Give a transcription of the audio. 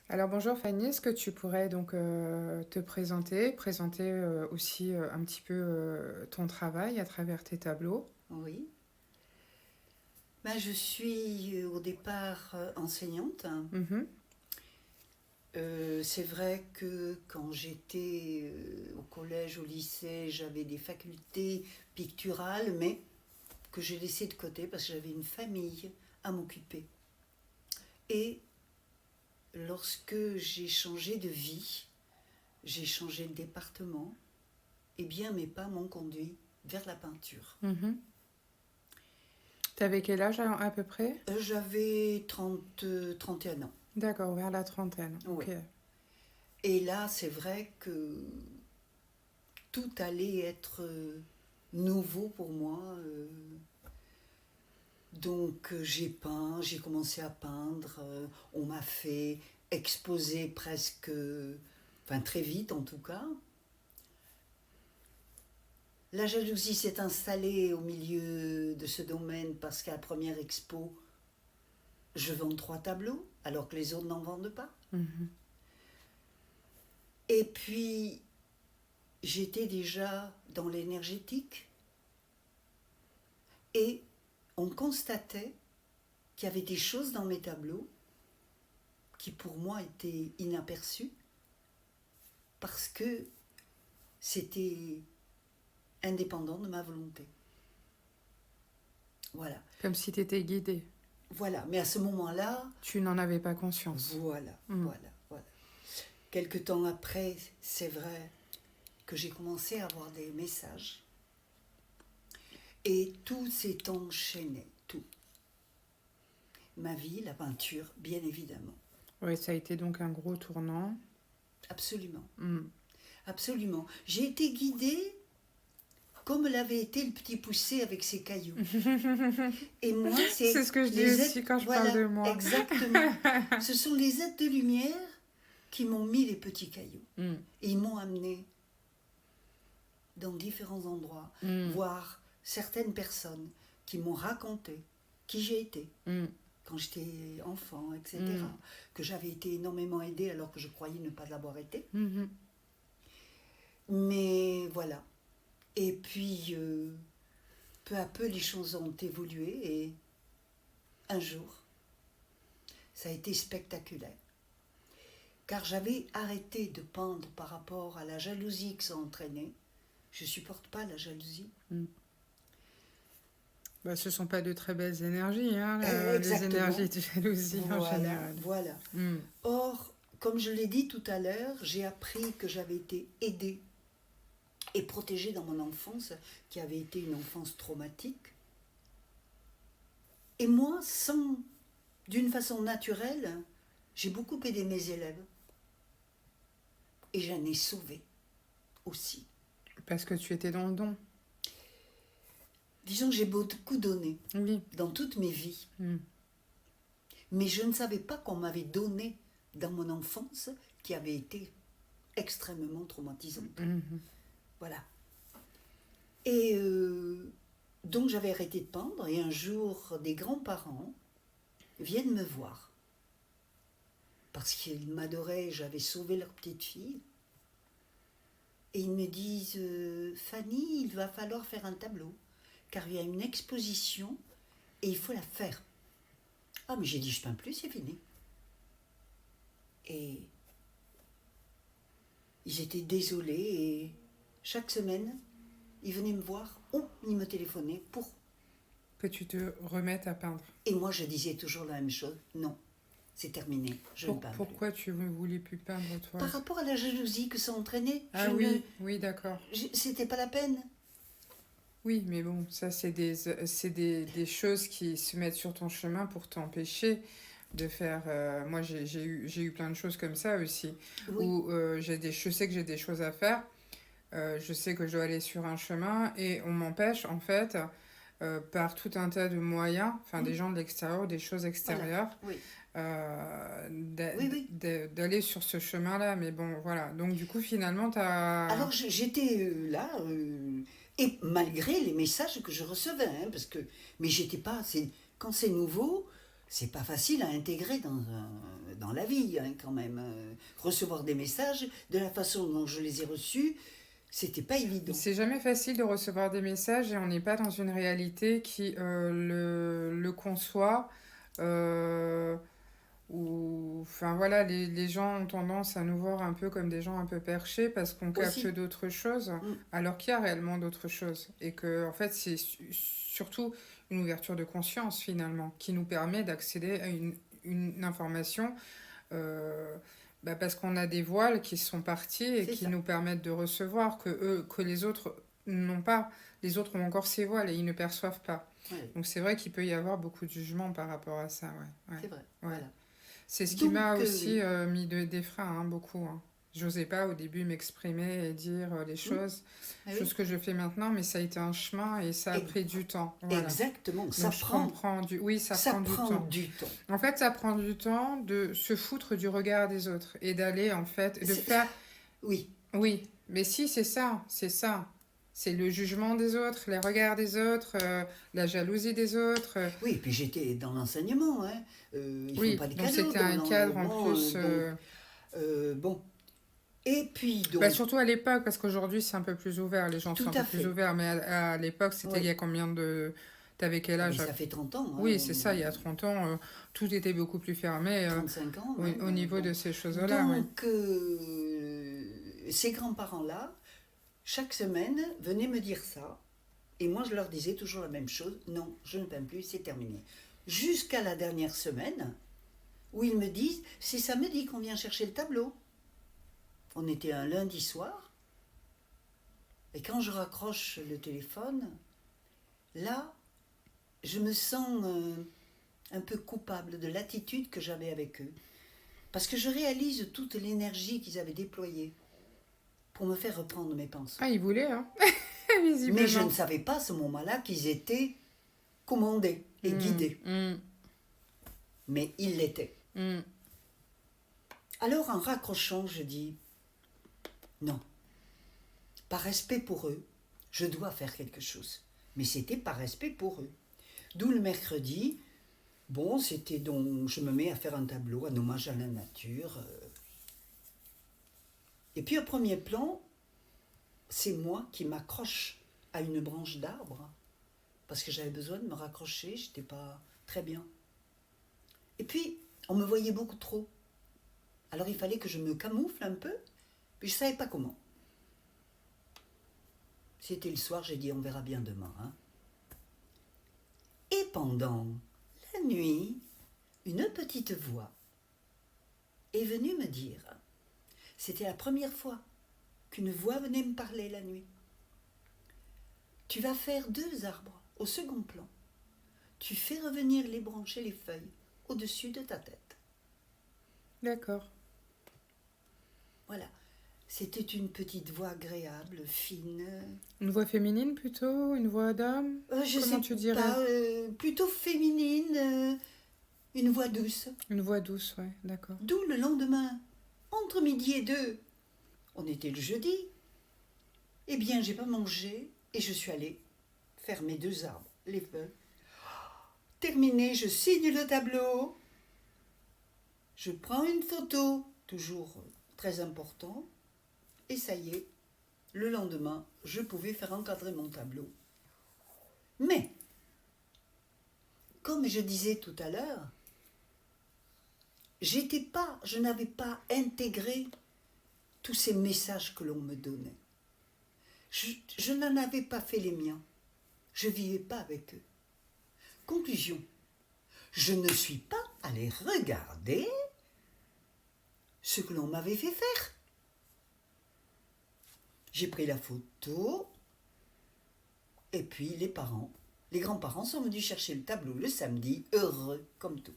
Alors bonjour Fanny, est-ce que tu pourrais donc te présenter aussi un petit peu ton travail à travers tes tableaux? Oui. Ben, je suis au départ enseignante. Mhm. C'est vrai que quand j'étais au collège, au lycée, j'avais des facultés picturales, mais que j'ai laissées de côté parce que j'avais une famille à m'occuper. Et lorsque j'ai changé de vie, j'ai changé de département, eh bien mes pas m'ont conduit vers la peinture. Mhm. T'avais quel âge à peu près? J'avais 31 ans. D'accord, vers la trentaine, Oui. ok. Et là, c'est vrai que tout allait être nouveau pour moi. Donc j'ai peint, j'ai commencé à peindre. On m'a fait exposer presque, enfin très vite en tout cas. La jalousie s'est installée au milieu de ce domaine parce qu'à la première expo, je vends 3 tableaux alors que les autres n'en vendent pas. Mhm. Et puis j'étais déjà dans l'énergétique et on constatait qu'il y avait des choses dans mes tableaux qui pour moi étaient inaperçues parce que c'était indépendant de ma volonté. Voilà. Comme si t'étais guidée. Voilà. Mais à ce moment-là, Tu n'en avais pas conscience. voilà, Mm. voilà, voilà. Quelque temps après, c'est vrai que j'ai commencé à avoir des messages et tout s'est enchaîné, tout. Ma vie, la peinture, bien évidemment. Oui, ça a été donc un gros tournant. Absolument, Mm. absolument. J'ai été guidée comme l'avait été le petit poussé avec ses cailloux. Et moi, C'est c'est ce que je dis les êtres, aussi quand je parle voilà, de moi. exactement. Ce sont les êtres de lumière qui m'ont mis les petits cailloux. Mm. Et ils m'ont amené dans différents endroits, Mm. voir certaines personnes qui m'ont raconté qui j'ai été Mm. quand j'étais enfant, etc. Mm. Que j'avais été énormément aidée alors que je croyais ne pas l'avoir été. Mhm. Mais voilà. Et puis, peu à peu, les choses ont évolué et un jour, ça a été spectaculaire. Car j'avais arrêté de peindre par rapport à la jalousie que ça entraînait. Je ne supporte pas la jalousie. Mm. Bah, ce sont pas de très belles énergies, hein, les Exactement. énergies de jalousie en Voilà, général. voilà. Mm. Or, comme je l'ai dit tout à l'heure, j'ai appris que j'avais été aidée et protégée dans mon enfance, qui avait été une enfance traumatique. Et moi, d'une façon naturelle, j'ai beaucoup aidé mes élèves. Et j'en ai sauvé aussi. Parce que tu étais dans le don. Disons que j'ai beaucoup donné Oui. dans toute mes vies. Mm. Mais je ne savais pas qu'on m'avait donné dans mon enfance qui avait été extrêmement traumatisante. Mhm. Voilà. Et donc j'avais arrêté de peindre et un jour des grands-parents viennent me voir parce qu'ils m'adoraient, j'avais sauvé leur petite fille. Et ils me disent Fanny, il va falloir faire un tableau car il y a une exposition et il faut la faire. Ah mais j'ai dit je peins plus, c'est fini. Et ils étaient désolés et chaque semaine, ils venaient me voir ou ils me téléphonaient pour. Que tu te remettes à peindre. Et moi, je disais toujours la même chose. Non, c'est terminé, je ne peins plus. Pourquoi tu ne voulais plus peindre, toi? Par rapport à la jalousie que ça entraînait, Ah oui, oui, d'accord. c'était pas la peine. Oui, mais bon, ça, des choses qui se mettent sur ton chemin pour t'empêcher de faire... moi, j'ai eu plein de choses comme ça aussi, Oui, où je sais que j'ai des choses à faire, je sais que je dois aller sur un chemin, et on m'empêche, en fait, par tout un tas de moyens, enfin, des oui, gens de l'extérieur, des choses voilà, extérieures, oui, d'a- oui, oui. d'aller sur ce chemin-là. Mais bon, voilà. Donc, du coup, finalement, t'as... Alors j'étais là, et malgré les messages que je recevais, hein, mais j'étais pas, quand c'est nouveau, c'est pas facile à intégrer dans la vie, hein, quand même. Recevoir des messages, de la façon dont je les ai reçus, c'était pas évident. C'est jamais facile de recevoir des messages et on n'est pas dans une réalité qui le conçoit. euh, enfin voilà, les gens ont tendance à nous voir un peu comme des gens un peu perchés parce qu'on capte Aussi. d'autres choses, Mm. alors qu'il y a réellement d'autres choses. Et que, en fait, c'est surtout une ouverture de conscience finalement qui nous permet d'accéder à une information. euh, Parce qu'on a des voiles qui sont partis et C'est qui ça. nous permettent de recevoir que les autres n'ont pas. Les autres ont encore ces voiles et ils ne perçoivent pas. Ouais, Donc c'est vrai qu'il peut y avoir beaucoup de jugement par rapport à ça. Ouais, c'est vrai. ouais, ouais. Voilà. C'est ce qui m'a Donc, aussi oui. mis des freins, hein, beaucoup. Hein. J'osais pas au début m'exprimer et dire les Mm. choses, Ah choses oui. que je fais maintenant, mais ça a été un chemin et ça a E- pris du temps. Voilà. Exactement. Donc je comprends oui, ça Ça prend du prend temps. du temps. En fait, ça prend du temps de se foutre du regard des autres et d'aller, en fait, de C'est- faire... Oui, Oui, mais si, c'est ça, c'est ça. C'est le jugement des autres, les regards des autres, la jalousie des autres. oui. Et puis j'étais dans l'enseignement. Hein. Ils font Oui, pas de donc cadeaux c'était un cadre en bon, plus... bon. Et puis Bah, donc, surtout à l'époque, parce qu'aujourd'hui c'est un peu plus ouvert, les gens sont tout un peu à plus fait. ouverts, mais à l'époque c'était il y Oui. a combien de... T'avais quel Ah, mais âge? ça fait 30 ans. Oui, c'est ça, il y a 30 ans, tout était beaucoup plus fermé 35 ans. au, Même, au niveau de bon. ces choses-là, oui. Donc, ces grands-parents-là, chaque semaine, venaient me dire ça. Et moi, je leur disais toujours la même chose. Non, je ne peins plus, c'est terminé. Jusqu'à la dernière semaine, où ils me disent, c'est samedi qu'on vient chercher le tableau. On était un lundi soir. Et quand je raccroche le téléphone, là, je me sens un peu coupable de l'attitude que j'avais avec eux. Parce que je réalise toute l'énergie qu'ils avaient déployée pour me faire reprendre mes pensées. Ah, ils voulaient, hein, Mais je visiblement. ne savais pas à ce moment-là qu'ils étaient commandés et guidés. Mm, Mais ils l'étaient. mm. Alors en raccrochant, je dis, non, par respect pour eux, je dois faire quelque chose. Mais c'était par respect pour eux. D'où le mercredi, bon, c'était donc, je me mets à faire un tableau, un hommage à la nature. Et puis au premier plan, c'est moi qui m'accroche à une branche d'arbre, parce que j'avais besoin de me raccrocher, j'étais pas très bien. Et puis, on me voyait beaucoup trop. Alors il fallait que je me camoufle un peu, puis je ne savais pas comment. C'était le soir, j'ai dit on verra bien demain. Hein. Et pendant la nuit, une petite voix est venue me dire, c'était la première fois qu'une voix venait me parler la nuit. Tu vas faire 2 arbres au second plan. Tu fais revenir les branches et les feuilles au-dessus de ta tête. D'accord. Voilà. C'était une petite voix agréable, fine. Une voix féminine plutôt? Une voix d'homme? Je Comment sais tu dirais? pas, plutôt féminine, une voix douce. Une voix douce, ouais, d'accord. D'où le lendemain, entre midi et 2, on était le jeudi. Eh bien, j'ai pas mangé et je suis allée faire mes 2 arbres, les feuilles. Terminé, je signe le tableau. Je prends une photo, toujours très important. Et ça y est, le lendemain, je pouvais faire encadrer mon tableau. Mais, comme je disais tout à l'heure, je n'avais pas intégré tous ces messages que l'on me donnait. Je n'en avais pas fait les miens. Je ne vivais pas avec eux. Conclusion, je ne suis pas allée regarder ce que l'on m'avait fait faire. J'ai pris la photo et puis les grands-parents sont venus chercher le tableau le samedi, heureux comme tout.